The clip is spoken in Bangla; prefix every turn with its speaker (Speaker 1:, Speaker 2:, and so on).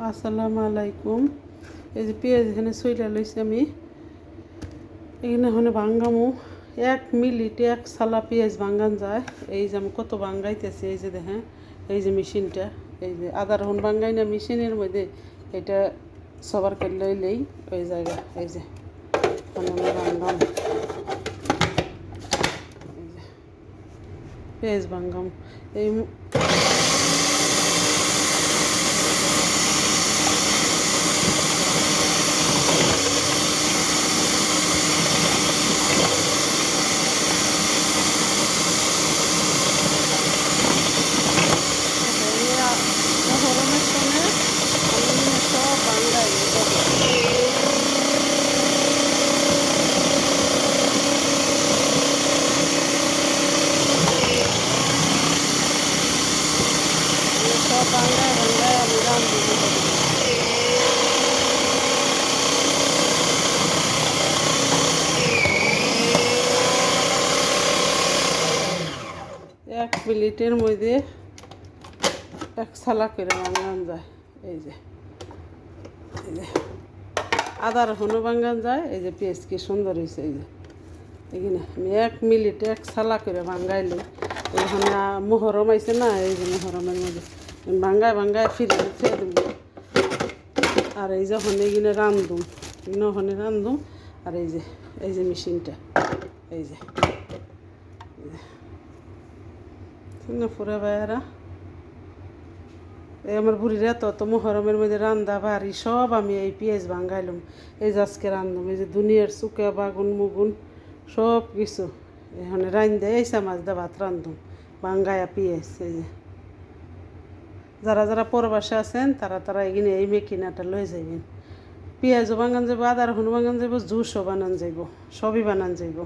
Speaker 1: আসসালামু আলাইকুম। এই যে পেঁয়াজ এখানে ছইলা লইছি আমি, এখানে ওখানে ভাঙ্গামু 1 মিনিটে 1 সালা পেঁয়াজ ভাঙ্গান যায়। এই যে আমি কত ভাঙ্গাইতেছি, এই যে দেখেন, এই যে মেশিনটা, এই যে আদা রসুন ভাঙ্গাই না মেশিনের মধ্যে, এটা সবার করে লইলেই ওই জায়গা, এই যে আমি ভাঙ্গাম, এই যে পেঁয়াজ ভাঙ্গাম এই গরমের সময় আমি সব বাংলায় সব বাংলায় আমি রান্ধি। 1 মিনিটের মধ্যে 1 সালা করে ভাঙান যায়। এই যে আদা রসুনও ভাঙান যায়। এই যে পেঁয়াজ কি সুন্দর হয়েছে, এই যে এখানে আমি 1 মিনিটে 1 সালা করে ভাঙ্গাইলে ওখানে মোহরম আইছে না, এই যে মোহরমের মধ্যে ভাঙ্গায় ফিরে খেয়ে দেব। আর এই যখন এইখানে রান্ধুম, ওখানে রান্ধুম। আর এই যে মেশিনটা, এই যে পুরা ভাইয়ারা, এই আমার বুড়িরা তত মোহরমের মধ্যে রান্দা বাড়ি সব আমি এই পেঁয়াজ ভাঙ্গাইলাম। এই যে আজকে রান্ধুম, এই যে দুনিয়ার চুকা বাগুন মুগুন সব কিছু এখানে রান্ধে এইসা মাছ দা ভাত রান্ধুম ভাঙ্গায়া পেঁয়াজ। এই যে যারা যারা পরবাসে আছেন তারা এখানে এই মেকিনাটা লয়ে যাইবেন। পেঁয়াজও বানান যাব, আদা রসুন বানান যাব, জুসও বানান যাব, সবই বানান যাব।